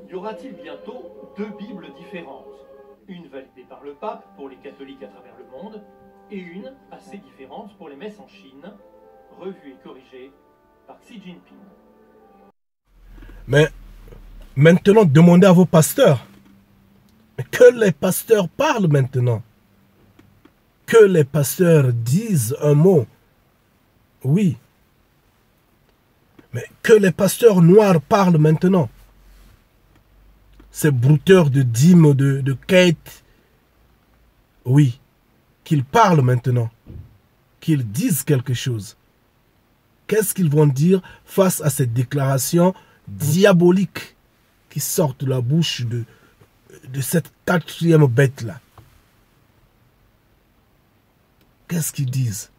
Y aura-t-il bientôt deux Bibles différentes? Une validée par le pape pour les catholiques à travers le monde, et une assez différente pour les messes en Chine, revue et corrigée par Xi Jinping. Mais maintenant, demandez à vos pasteurs. Que les pasteurs parlent maintenant. Que les pasteurs disent un mot. Oui. Mais que les pasteurs noirs parlent maintenant. Ces brouteurs de dîmes, de quêtes. Oui. Qu'ils parlent maintenant. Qu'ils disent quelque chose. Qu'est-ce qu'ils vont dire face à cette déclaration diabolique qui sort de la bouche de cette quatrième bête-là? Qu'est-ce qu'ils disent?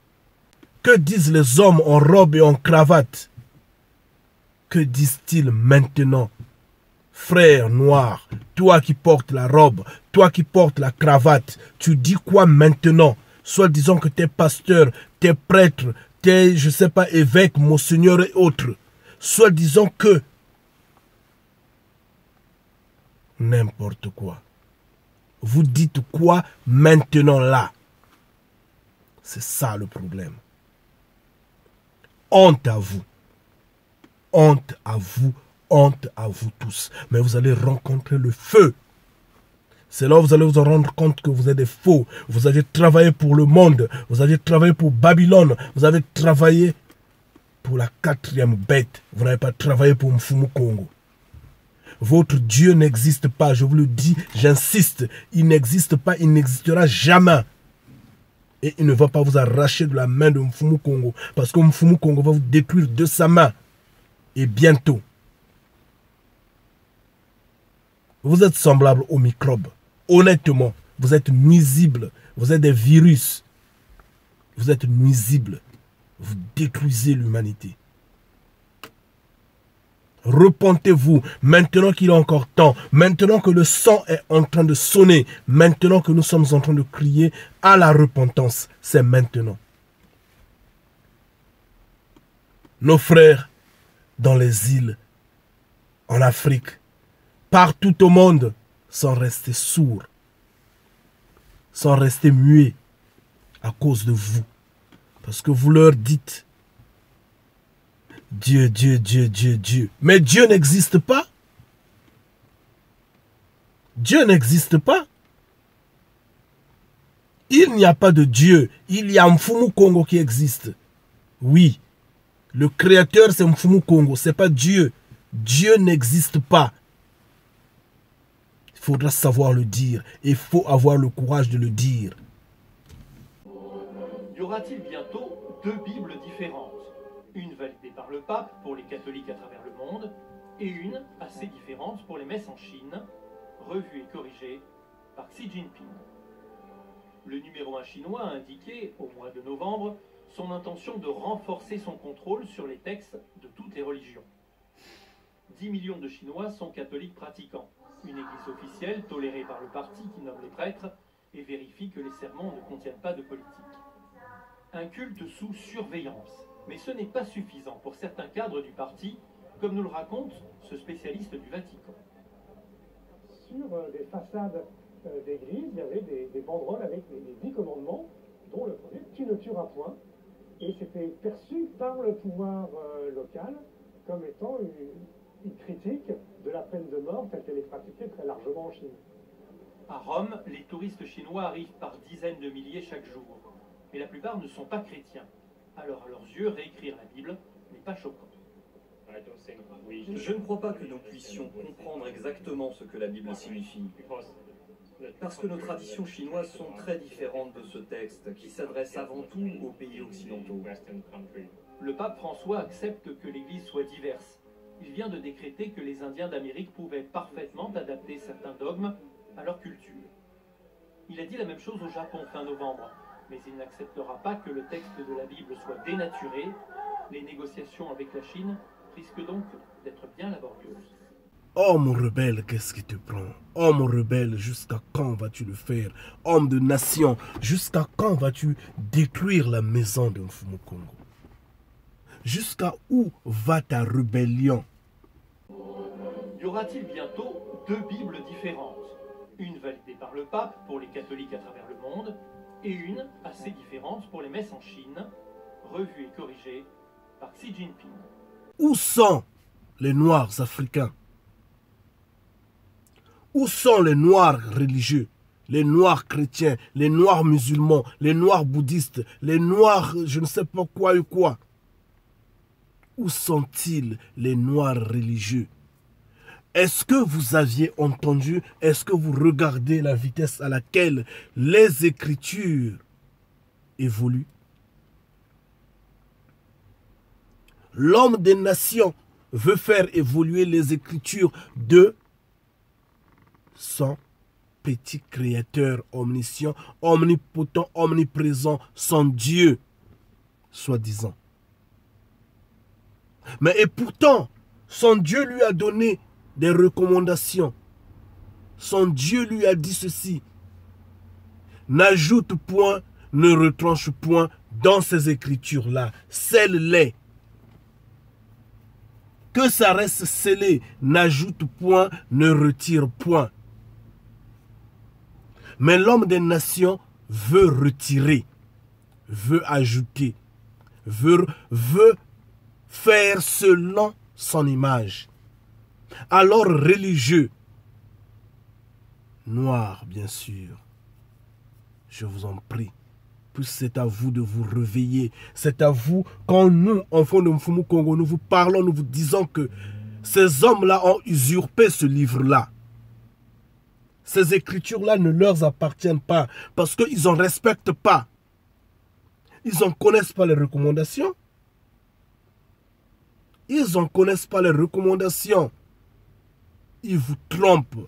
Que disent les hommes en robe et en cravate? Que disent-ils maintenant? Frère noir, toi qui portes la robe, toi qui portes la cravate, tu dis quoi maintenant? Soit disant que t'es pasteur, t'es prêtre, t'es, je sais pas, évêque, monseigneur et autres. Soit disant que n'importe quoi. Vous dites quoi maintenant là? C'est ça le problème. Honte à vous. Honte à vous. Honte à vous tous. Mais vous allez rencontrer le feu. C'est là où vous allez vous en rendre compte que vous êtes des faux. Vous avez travaillé pour le monde. Vous avez travaillé pour Babylone. Vous avez travaillé pour la quatrième bête. Vous n'avez pas travaillé pour Mfumu Kongo. Votre Dieu n'existe pas. Je vous le dis, j'insiste. Il n'existe pas. Il n'existera jamais. Et il ne va pas vous arracher de la main de Mfumu Kongo. Parce que Mfumu Kongo va vous détruire de sa main. Et bientôt. Vous êtes semblables aux microbes. Honnêtement, vous êtes nuisibles. Vous êtes des virus. Vous êtes nuisibles. Vous détruisez l'humanité. Repentez-vous, maintenant qu'il est encore temps, maintenant que le sang est en train de sonner, maintenant que nous sommes en train de crier à la repentance, c'est maintenant. Nos frères dans les îles, en Afrique, partout au monde, sont restés sourds, sont restés muets à cause de vous. Parce que vous leur dites Dieu, Dieu, Dieu, Dieu, Dieu. Mais Dieu n'existe pas. Dieu n'existe pas. Il n'y a pas de Dieu. Il y a Mfumu Kongo qui existe. Oui. Le créateur, c'est Mfumu Kongo. Ce n'est pas Dieu. Dieu n'existe pas. Il faudra savoir le dire. Il faut avoir le courage de le dire. Y aura-t-il bientôt deux Bibles différentes? Une validée par le pape pour les catholiques à travers le monde, et une assez différente pour les messes en Chine, revue et corrigée par Xi Jinping. Le numéro 1 chinois a indiqué, au mois de novembre, son intention de renforcer son contrôle sur les textes de toutes les religions. 10 millions de Chinois sont catholiques pratiquants, une église officielle tolérée par le parti qui nomme les prêtres et vérifie que les sermons ne contiennent pas de politique. Un culte sous surveillance. Mais ce n'est pas suffisant pour certains cadres du parti, comme nous le raconte ce spécialiste du Vatican. Sur des façades d'église, il y avait des banderoles avec les 10 commandements, dont le premier, tu ne tueras point. Et c'était perçu par le pouvoir local comme étant une critique de la peine de mort telle qu'elle est pratiquée très largement en Chine. À Rome, les touristes chinois arrivent par dizaines de milliers chaque jour. Mais la plupart ne sont pas chrétiens. Alors à leurs yeux, réécrire la Bible n'est pas choquant. Je ne crois pas que nous puissions comprendre exactement ce que la Bible signifie. Parce que nos traditions chinoises sont très différentes de ce texte, qui s'adresse avant tout aux pays occidentaux. Le pape François accepte que l'Église soit diverse. Il vient de décréter que les Indiens d'Amérique pouvaient parfaitement adapter certains dogmes à leur culture. Il a dit la même chose au Japon fin novembre. Mais il n'acceptera pas que le texte de la Bible soit dénaturé. Les négociations avec la Chine risquent donc d'être bien laborieuses. Homme rebelle, qu'est-ce qui te prend? Homme rebelle, jusqu'à quand vas-tu le faire? Homme de nation, jusqu'à quand vas-tu détruire la maison de Mfumu Kongo? Jusqu'à où va ta rébellion? Y aura-t-il bientôt deux Bibles différentes? Une validée par le pape pour les catholiques à travers le monde, et une assez différente pour les messes en Chine, revue et corrigée par Xi Jinping. Où sont les Noirs africains? Où sont les Noirs religieux, les Noirs chrétiens, les Noirs musulmans, les Noirs bouddhistes, les Noirs je ne sais pas quoi et quoi? Où sont-ils les Noirs religieux? Est-ce que vous aviez entendu, est-ce que vous regardez la vitesse à laquelle les Écritures évoluent? L'homme des nations veut faire évoluer les Écritures de son petit créateur omniscient, omnipotent, omniprésent, son Dieu, soi-disant. Mais et pourtant, son Dieu lui a donné des recommandations. Son Dieu lui a dit ceci: n'ajoute point, ne retranche point dans ces écritures-là, scelle-les. Que ça reste scellé, n'ajoute point, ne retire point. Mais l'homme des nations veut retirer, veut ajouter, veut faire selon son image. Alors religieux, noirs bien sûr, je vous en prie, puis c'est à vous de vous réveiller. C'est à vous, quand nous, enfants de Mfumu Congo, nous vous parlons, nous vous disons que ces hommes-là ont usurpé ce livre-là. Ces écritures-là ne leur appartiennent pas parce qu'ils n'en respectent pas. Ils n'en connaissent pas les recommandations. Ils n'en connaissent pas les recommandations. Ils vous trompent.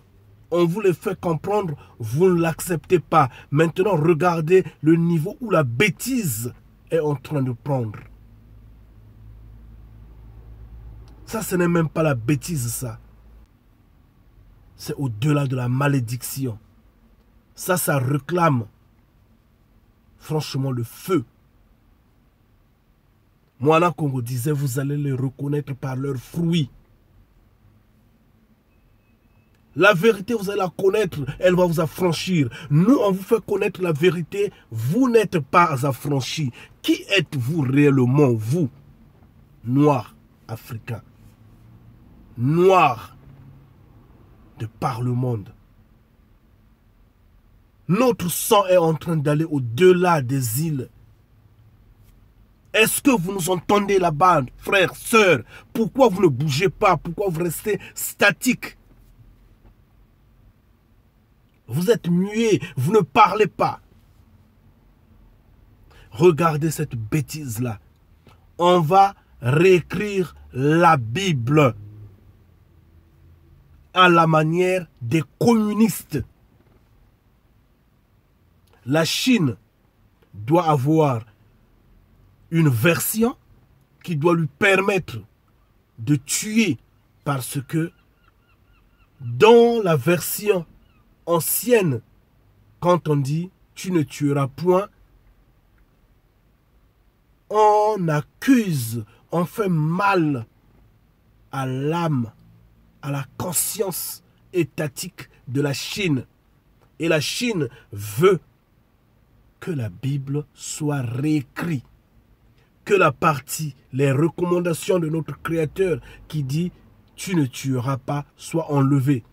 On vous les fait comprendre, vous ne l'acceptez pas. Maintenant, regardez le niveau où la bêtise est en train de prendre. Ça, ce n'est même pas la bêtise, ça. C'est au-delà de la malédiction. Ça réclame franchement le feu. Moana Congo disait, vous allez les reconnaître par leurs fruits. La vérité, vous allez la connaître, elle va vous affranchir. Nous, on vous fait connaître la vérité, vous n'êtes pas affranchis. Qui êtes-vous réellement, vous, noirs africains, noirs de par le monde? Notre sang est en train d'aller au-delà des îles. Est-ce que vous nous entendez là-bas, frères, sœurs? Pourquoi vous ne bougez pas? Pourquoi vous restez statiques? Vous êtes muets, vous ne parlez pas. Regardez cette bêtise-là. On va réécrire la Bible à la manière des communistes. La Chine doit avoir une version qui doit lui permettre de tuer, parce que dans la version ancienne, quand on dit tu ne tueras point, on accuse, on fait mal à l'âme, à la conscience étatique de la Chine. Et la Chine veut que la Bible soit réécrite, que la partie, les recommandations de notre Créateur qui dit tu ne tueras pas soit enlevée.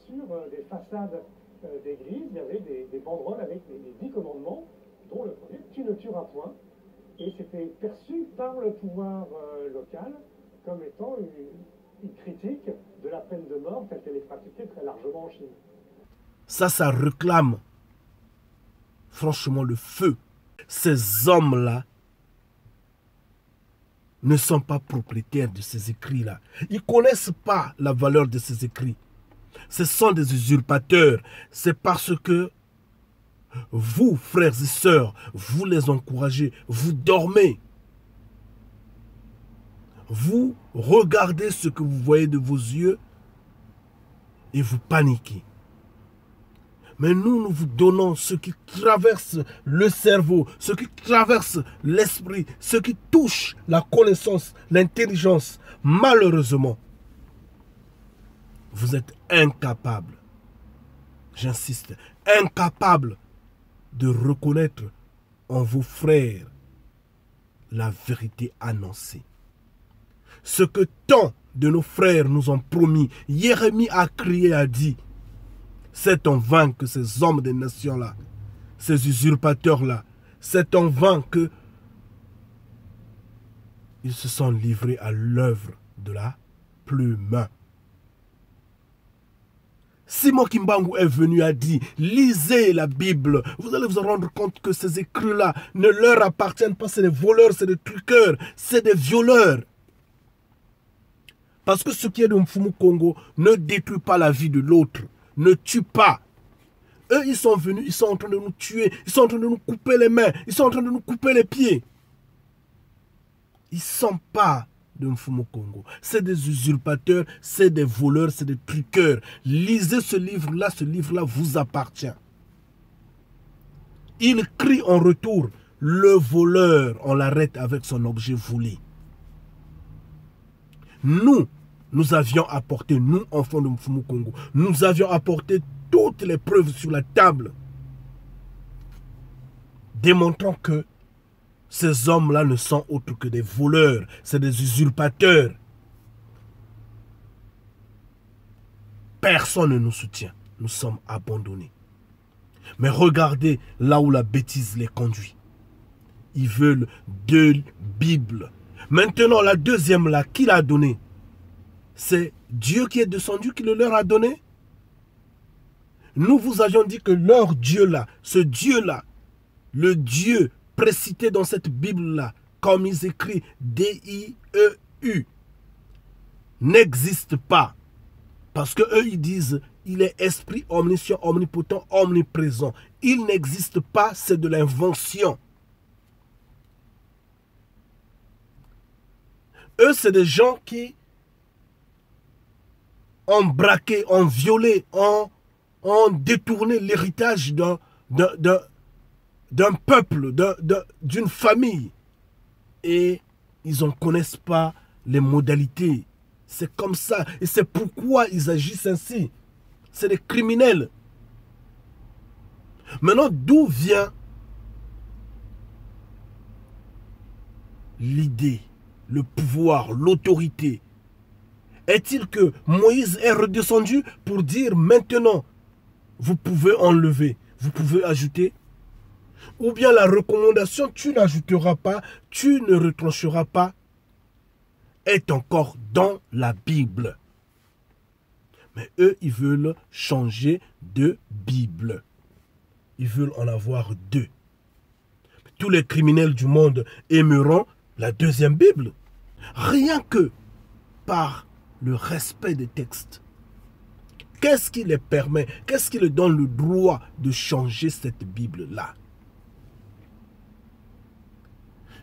Sur des façades d'églises, il y avait des banderoles avec les 10 commandements, dont le premier, tu ne tueras point. Et c'était perçu par le pouvoir local comme étant une critique de la peine de mort telle qu'elle est pratiquée très largement en Chine. Ça réclame franchement le feu. Ces hommes-là ne sont pas propriétaires de ces écrits-là. Ils ne connaissent pas la valeur de ces écrits. Ce sont des usurpateurs. C'est parce que vous, frères et sœurs, vous les encouragez, vous dormez. Vous regardez ce que vous voyez de vos yeux et vous paniquez. Mais nous vous donnons ce qui traverse le cerveau, ce qui traverse l'esprit, ce qui touche la connaissance, l'intelligence. Malheureusement, vous êtes incapables, j'insiste, incapables de reconnaître en vos frères la vérité annoncée. Ce que tant de nos frères nous ont promis, Jérémie a crié, a dit, c'est en vain que ces hommes des nations-là, ces usurpateurs-là, c'est en vain que ils se sont livrés à l'œuvre de la plume. Simon Kimbangu est venu a dit, lisez la Bible, vous allez vous rendre compte que ces écrits-là ne leur appartiennent pas, c'est des voleurs, c'est des truqueurs, c'est des violeurs. Parce que ce qui est de Mfumu Congo ne détruit pas la vie de l'autre, ne tue pas. Eux, ils sont venus, ils sont en train de nous tuer, ils sont en train de nous couper les mains, ils sont en train de nous couper les pieds. Ils ne sont pas de Mfumu Congo. C'est des usurpateurs, c'est des voleurs, c'est des truqueurs. Lisez ce livre-là vous appartient. Il crie en retour, le voleur, on l'arrête avec son objet volé. Nous avions apporté, nous, enfants de Mfumu Congo, nous avions apporté toutes les preuves sur la table, démontrant que ces hommes-là ne sont autres que des voleurs, c'est des usurpateurs. Personne ne nous soutient, nous sommes abandonnés. Mais regardez là où la bêtise les conduit. Ils veulent 2 Bibles. Maintenant, la deuxième là, qui l'a donnée? C'est Dieu qui est descendu, qui le leur a donné. Nous vous avions dit que leur Dieu là, ce Dieu là, le Dieu précité dans cette Bible-là, comme ils écrivent D-I-E-U, n'existe pas. Parce que eux, ils disent, il est esprit omniscient, omnipotent, omniprésent. Il n'existe pas, c'est de l'invention. Eux, c'est des gens qui ont braqué, ont violé, ont détourné l'héritage d'un peuple, d'une famille. Et ils ne connaissent pas les modalités. C'est comme ça. Et c'est pourquoi ils agissent ainsi. C'est des criminels. Maintenant, d'où vient l'idée, le pouvoir, l'autorité? Est-il que Moïse est redescendu pour dire maintenant, vous pouvez enlever, vous pouvez ajouter? Ou bien la recommandation, tu n'ajouteras pas, tu ne retrancheras pas, est encore dans la Bible. Mais eux, ils veulent changer de Bible. Ils veulent en avoir 2. Tous les criminels du monde aimeront la deuxième Bible. Rien que par le respect des textes. Qu'est-ce qui les permet, qu'est-ce qui leur donne le droit de changer cette Bible-là?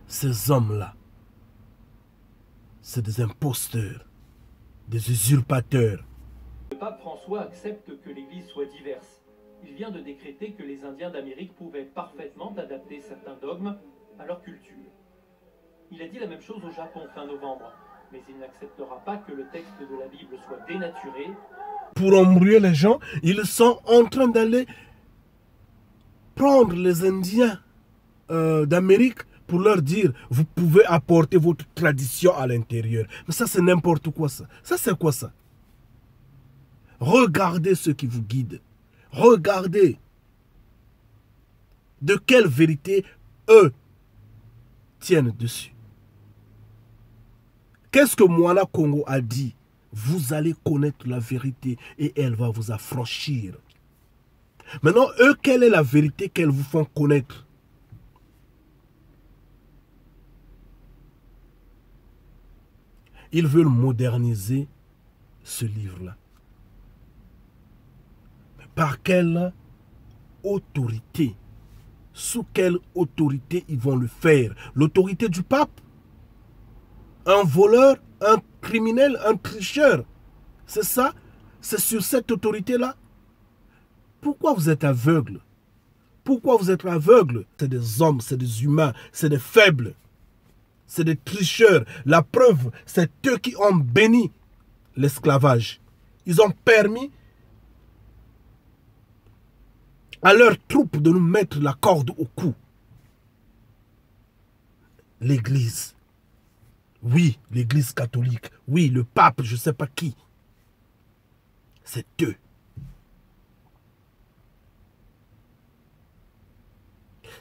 Ces hommes-là, c'est des imposteurs, des usurpateurs. Le pape François accepte que l'Église soit diverse. Il vient de décréter que les Indiens d'Amérique pouvaient parfaitement adapter certains dogmes à leur culture. Il a dit la même chose au Japon fin novembre, mais il n'acceptera pas que le texte de la Bible soit dénaturé. Pour embrouiller les gens, ils sont en train d'aller prendre les Indiens d'Amérique pour leur dire, vous pouvez apporter votre tradition à l'intérieur. Mais ça, c'est n'importe quoi ça. Ça, c'est quoi ça? Regardez ceux qui vous guident. Regardez de quelle vérité eux tiennent dessus. Qu'est-ce que Moana Congo a dit? Vous allez connaître la vérité et elle va vous affranchir. Maintenant, eux, quelle est la vérité qu'elles vous font connaître? Ils veulent moderniser ce livre-là. Par quelle autorité? Sous quelle autorité ils vont le faire? L'autorité du pape? Un voleur? Un criminel? Un tricheur? C'est ça? C'est sur cette autorité-là? Pourquoi vous êtes aveugle? Pourquoi vous êtes aveugle? C'est des hommes, c'est des humains, c'est des faibles. C'est des tricheurs. La preuve, c'est eux qui ont béni l'esclavage. Ils ont permis à leurs troupes de nous mettre la corde au cou. L'Église. Oui, l'Église catholique. Oui, le pape, je ne sais pas qui. C'est eux.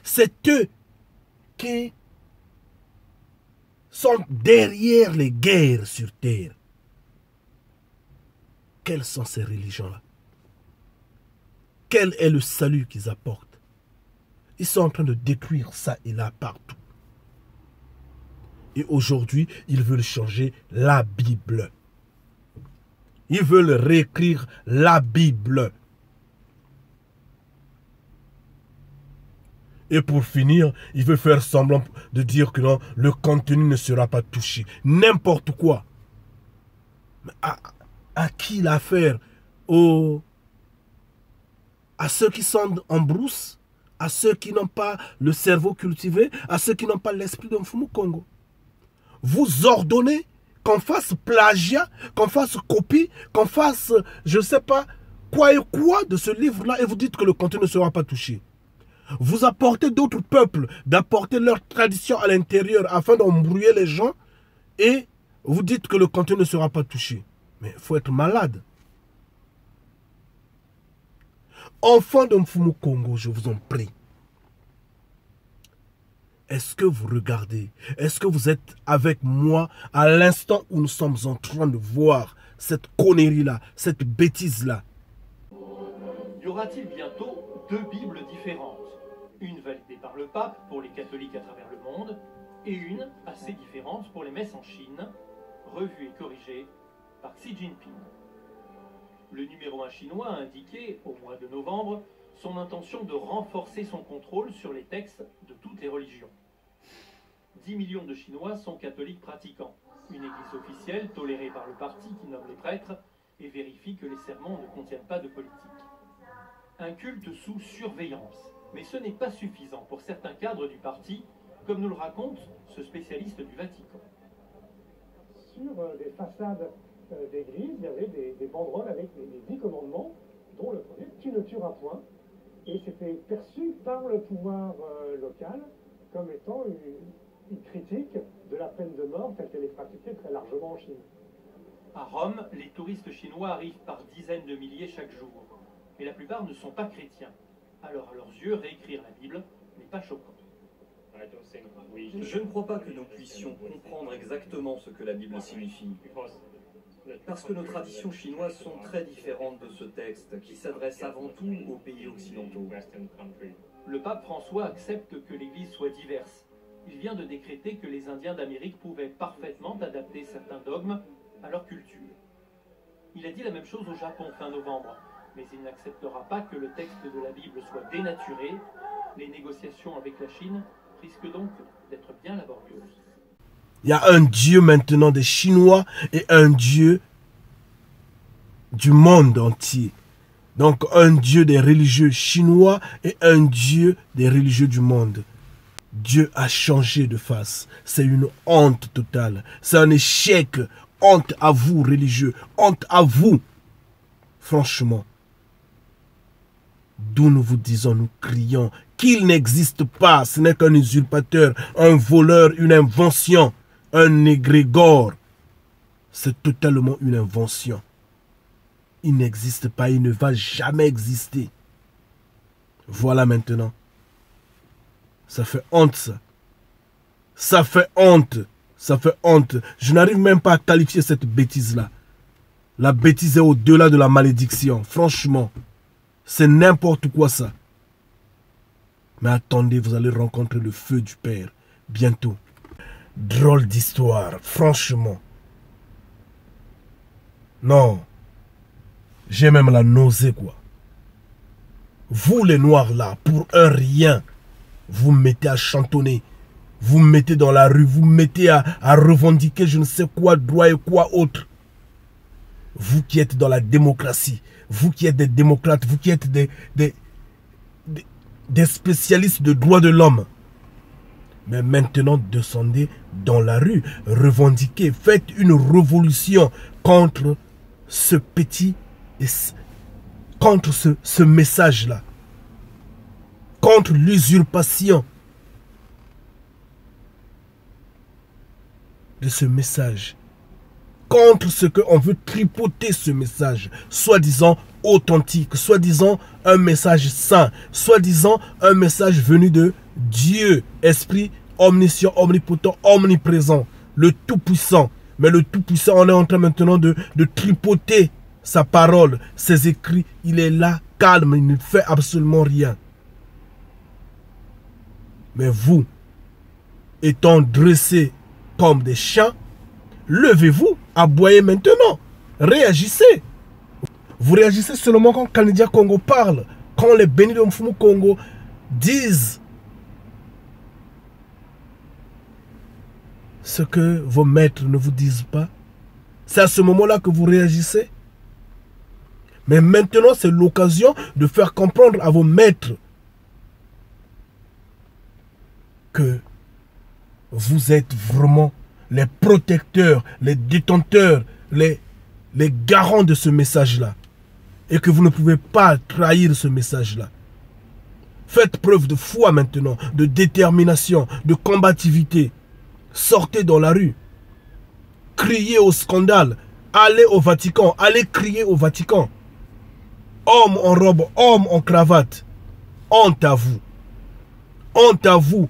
C'est eux qui sont derrière les guerres sur terre. Quelles sont ces religions-là? Quel est le salut qu'ils apportent? Ils sont en train de détruire ça et là partout. Et aujourd'hui, ils veulent changer la Bible. Ils veulent réécrire la Bible. Et pour finir, ils veulent faire semblant de dire que non, le contenu ne sera pas touché. N'importe quoi. Mais à qui l'affaire? À ceux qui sont en brousse? À ceux qui n'ont pas le cerveau cultivé? À ceux qui n'ont pas l'esprit de Mfumu Kongo? Vous ordonnez qu'on fasse plagiat, qu'on fasse copie, qu'on fasse, je ne sais pas, quoi et quoi de ce livre-là, et vous dites que le contenu ne sera pas touché. Vous apportez d'autres peuples, d'apporter leur tradition à l'intérieur afin d'embrouiller les gens, et vous dites que le contenu ne sera pas touché. Mais il faut être malade. Enfants de Mfumu Kongo, je vous en prie. Est-ce que vous regardez? Est-ce que vous êtes avec moi à l'instant où nous sommes en train de voir cette connerie-là, cette bêtise-là? Y aura-t-il bientôt deux Bibles différentes? Une validée par le pape pour les catholiques à travers le monde et une assez différente pour les messes en Chine, revue et corrigée par Xi Jinping. Le numéro 1 chinois a indiqué, au mois de novembre, son intention de renforcer son contrôle sur les textes de toutes les religions. 10 millions de Chinois sont catholiques pratiquants, une église officielle tolérée par le parti qui nomme les prêtres et vérifie que les sermons ne contiennent pas de politique. Un culte sous surveillance, mais ce n'est pas suffisant pour certains cadres du parti, comme nous le raconte ce spécialiste du Vatican. Sur des façades d'église, il y avait des banderoles avec les 10 commandements, dont le premier, tu ne tueras point. Et c'était perçu par le pouvoir local comme étant une critique de la peine de mort telle qu'elle est pratiquée très largement en Chine. À Rome, les touristes chinois arrivent par dizaines de milliers chaque jour. Mais la plupart ne sont pas chrétiens. Alors à leurs yeux, réécrire la Bible n'est pas choquant. Je ne crois pas que nous puissions comprendre exactement ce que la Bible signifie. Parce que nos traditions chinoises sont très différentes de ce texte, qui s'adresse avant tout aux pays occidentaux. Le pape François accepte que l'Église soit diverse. Il vient de décréter que les Indiens d'Amérique pouvaient parfaitement adapter certains dogmes à leur culture. Il a dit la même chose au Japon fin novembre, mais il n'acceptera pas que le texte de la Bible soit dénaturé. Les négociations avec la Chine risquent donc d'être bien laborieuses. Il y a un Dieu maintenant des Chinois et un Dieu du monde entier. Donc un Dieu des religieux chinois et un Dieu des religieux du monde. Dieu a changé de face. C'est une honte totale. C'est un échec. Honte à vous, religieux. Honte à vous. Franchement. D'où nous vous disons, nous crions qu'il n'existe pas. Ce n'est qu'un usurpateur, un voleur, une invention. Un égrégore. C'est totalement une invention. Il n'existe pas, il ne va jamais exister. Voilà maintenant. Ça fait honte, ça. Ça fait honte. Ça fait honte. Je n'arrive même pas à qualifier cette bêtise-là. La bêtise est au-delà de la malédiction. Franchement. C'est n'importe quoi ça. Mais attendez, vous allez rencontrer le feu du Père. Bientôt. Drôle d'histoire, franchement. Non. J'ai même la nausée, quoi. Vous, les Noirs, là, pour un rien, vous mettez à chantonner. Vous mettez dans la rue, vous mettez à revendiquer je ne sais quoi, droit et quoi autre. Vous qui êtes dans la démocratie, vous qui êtes des démocrates, vous qui êtes des spécialistes de droits de l'homme. Mais maintenant, descendez dans la rue, revendiquez, faites une révolution contre ce petit, contre ce message-là, contre l'usurpation de ce message, contre ce qu'on veut tripoter ce message, soi-disant authentique, soi-disant un message saint, soi-disant un message venu de Dieu, Esprit omniscient, omnipotent, omniprésent, le Tout-Puissant. Mais le Tout-Puissant, on est en train maintenant de tripoter sa parole, ses écrits. Il est là, calme, il ne fait absolument rien. Mais vous, étant dressés comme des chiens, levez-vous, aboyez maintenant, réagissez. Vous réagissez seulement quand Kanidia Congo parle, quand les bénis de Mfumu Congo disent ce que vos maîtres ne vous disent pas. C'est à ce moment-là que vous réagissez. Mais maintenant, c'est l'occasion de faire comprendre à vos maîtres que vous êtes vraiment les protecteurs, les détenteurs, les garants de ce message-là. Et que vous ne pouvez pas trahir ce message-là. Faites preuve de foi maintenant, de détermination, de combativité. Sortez dans la rue. Criez au scandale. Allez au Vatican. Allez crier au Vatican. Homme en robe, homme en cravate. Honte à vous. Honte à vous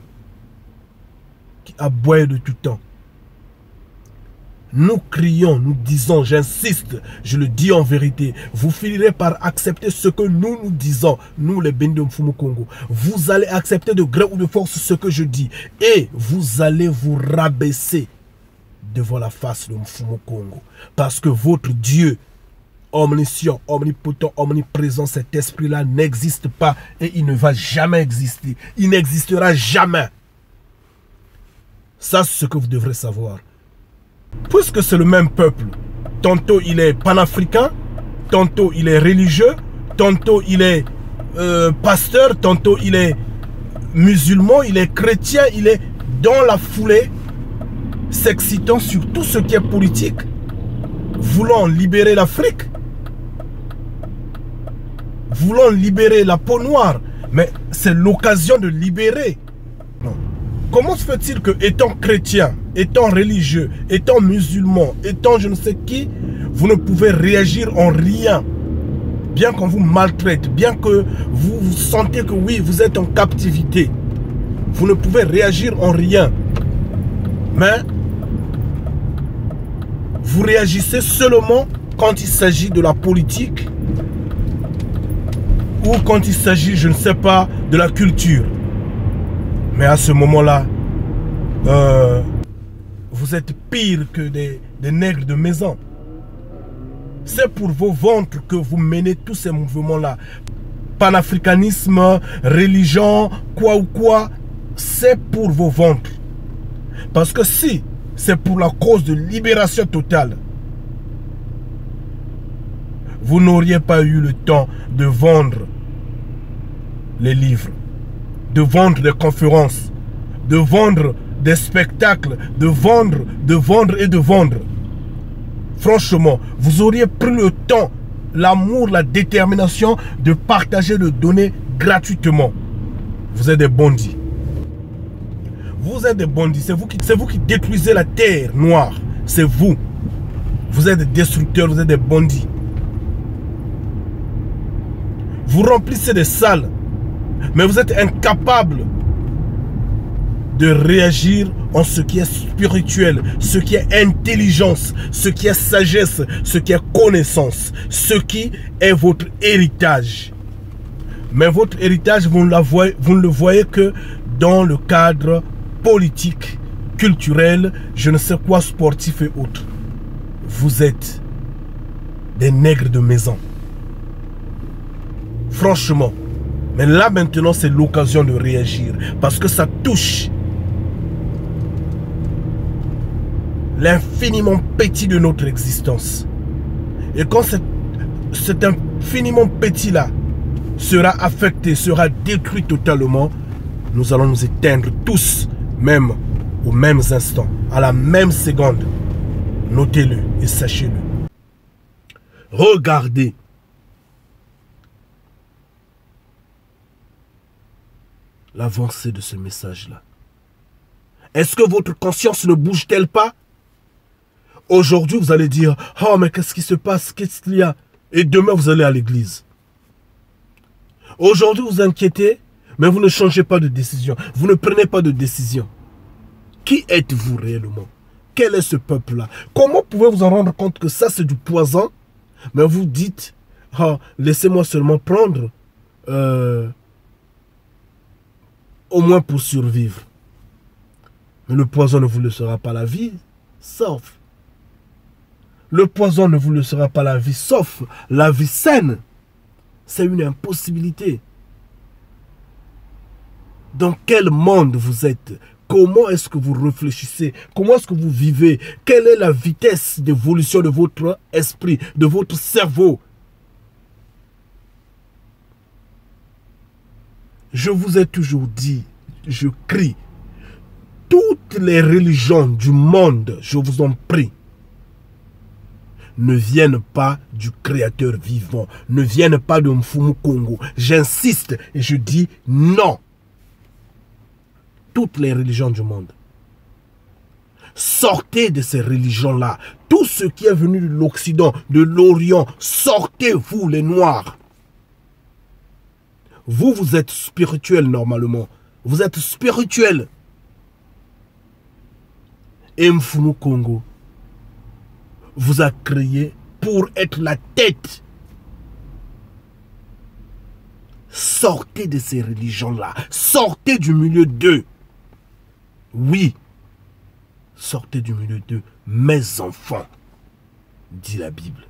qui aboyez de tout temps. Nous crions, nous disons, j'insiste, je le dis en vérité, vous finirez par accepter ce que nous disons, nous les bénis de Mfumu Congo. Vous allez accepter de gré ou de force ce que je dis et vous allez vous rabaisser devant la face de Mfumu Congo. Parce que votre Dieu, omniscient, omnipotent, omniprésent, cet esprit-là n'existe pas et il ne va jamais exister. Il n'existera jamais. Ça, c'est ce que vous devrez savoir. Puisque c'est le même peuple, tantôt il est panafricain, tantôt il est religieux, tantôt il est pasteur, tantôt il est musulman, il est chrétien, il est dans la foulée, s'excitant sur tout ce qui est politique, voulant libérer l'Afrique, voulant libérer la peau noire, mais c'est l'occasion de libérer. Non. Comment se fait-il que, étant chrétien, étant religieux, étant musulman, étant je ne sais qui, vous ne pouvez réagir en rien, bien qu'on vous maltraite, bien que vous sentez que oui, vous êtes en captivité, vous ne pouvez réagir en rien, mais vous réagissez seulement quand il s'agit de la politique ou quand il s'agit, je ne sais pas, de la culture. Mais à ce moment-là, vous êtes pire que des nègres de maison. C'est pour vos ventres que vous menez tous ces mouvements-là. Panafricanisme, religion, quoi ou quoi, c'est pour vos ventres. Parce que si c'est pour la cause de libération totale, vous n'auriez pas eu le temps de vendre les livres, de vendre des conférences, de vendre des spectacles, de vendre et de vendre. Franchement, vous auriez pris le temps, l'amour, la détermination de partager, de donner gratuitement. Vous êtes des bandits. Vous êtes des bandits. C'est vous qui détruisez la terre noire. C'est vous. Vous êtes des destructeurs, vous êtes des bandits. Vous remplissez des salles, mais vous êtes incapables de réagir en ce qui est spirituel, ce qui est intelligence, ce qui est sagesse, ce qui est connaissance, ce qui est votre héritage. Mais votre héritage, vous ne le voyez que dans le cadre politique, culturel, je ne sais quoi, sportif et autres. Vous êtes des nègres de maison. Franchement. Mais là maintenant, c'est l'occasion de réagir. Parce que ça touche l'infiniment petit de notre existence. Et quand cet infiniment petit-là sera affecté, sera détruit totalement, nous allons nous éteindre tous, même aux mêmes instants, à la même seconde. Notez-le et sachez-le. Regardez. L'avancée de ce message-là. Est-ce que votre conscience ne bouge-t-elle pas? Aujourd'hui, vous allez dire, oh, mais qu'est-ce qui se passe? Qu'est-ce qu'il y a? Et demain, vous allez à l'église. Aujourd'hui, vous inquiétez, mais vous ne changez pas de décision. Vous ne prenez pas de décision. Qui êtes-vous réellement? Quel est ce peuple-là? Comment pouvez-vous en rendre compte que ça, c'est du poison? Mais vous dites, oh, laissez-moi seulement prendre, au moins pour survivre. Mais le poison ne vous laissera pas la vie, sauf. Le poison ne vous laissera pas la vie, sauf la vie saine. C'est une impossibilité. Dans quel monde vous êtes? Comment est-ce que vous réfléchissez? Comment est-ce que vous vivez? Quelle est la vitesse d'évolution de votre esprit, de votre cerveau? Je vous ai toujours dit, je crie, toutes les religions du monde, je vous en prie, ne viennent pas du Créateur vivant, ne viennent pas de Mfumu Kongo. J'insiste et je dis non. Toutes les religions du monde. Sortez de ces religions-là. Tout ce qui est venu de l'Occident, de l'Orient, sortez, vous les Noirs. Vous, vous êtes spirituel normalement. Vous êtes spirituel. Et Mfumu Kongo vous a créé pour être la tête. Sortez de ces religions-là. Sortez du milieu d'eux. Oui. Sortez du milieu d'eux, mes enfants, dit la Bible.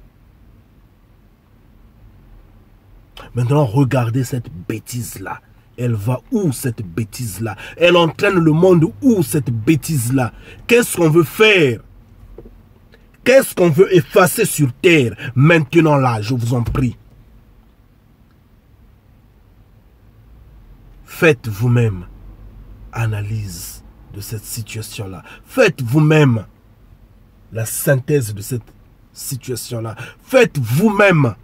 Maintenant, regardez cette bêtise-là. Elle va où, cette bêtise-là? Elle entraîne le monde où, cette bêtise-là? Qu'est-ce qu'on veut faire? Qu'est-ce qu'on veut effacer sur terre? Maintenant là, je vous en prie. Faites vous-même analyse de cette situation-là. Faites vous-même la synthèse de cette situation-là. Faites vous-même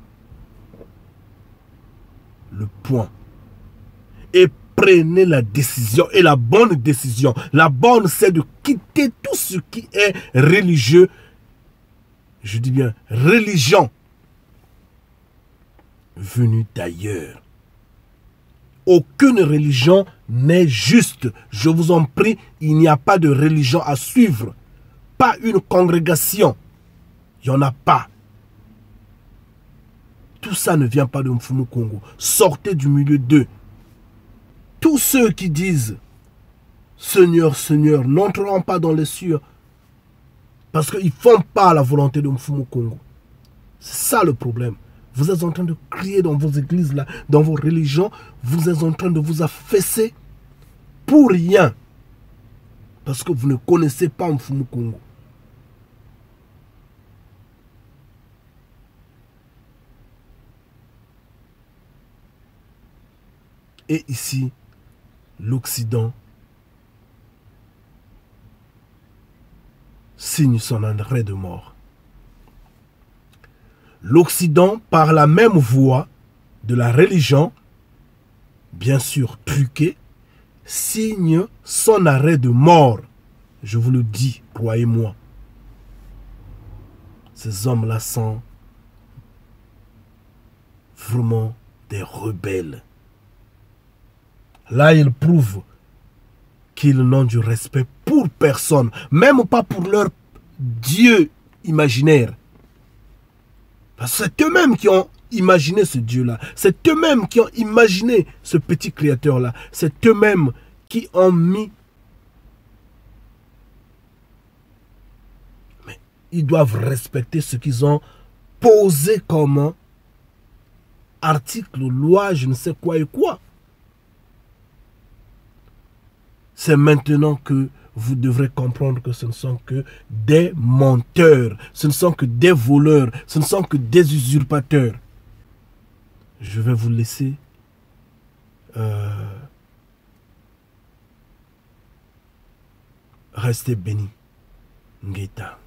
le point. Et prenez la décision. Et la bonne décision. La bonne, c'est de quitter tout ce qui est religieux. Je dis bien religion venue d'ailleurs. Aucune religion n'est juste. Je vous en prie, il n'y a pas de religion à suivre. Pas une congrégation. Il n'y en a pas. Tout ça ne vient pas de Mfumu Kongo. Sortez du milieu d'eux. Tous ceux qui disent Seigneur, Seigneur, n'entreront pas dans les cieux. Parce qu'ils ne font pas la volonté de Mfumu Kongo. C'est ça le problème. Vous êtes en train de crier dans vos églises, là, dans vos religions. Vous êtes en train de vous affaisser pour rien. Parce que vous ne connaissez pas Mfumu Kongo. Et ici, l'Occident signe son arrêt de mort. L'Occident, par la même voie de la religion, bien sûr truquée, signe son arrêt de mort. Je vous le dis, croyez-moi. Ces hommes-là sont vraiment des rebelles. Là, ils prouvent qu'ils n'ont du respect pour personne, même pas pour leur Dieu imaginaire. C'est eux-mêmes qui ont imaginé ce Dieu-là. C'est eux-mêmes qui ont imaginé ce petit créateur-là. C'est eux-mêmes qui ont mis... Mais ils doivent respecter ce qu'ils ont posé comme article, loi, je ne sais quoi et quoi. C'est maintenant que vous devrez comprendre que ce ne sont que des menteurs, ce ne sont que des voleurs, ce ne sont que des usurpateurs. Je vais vous laisser rester béni. Ngeta.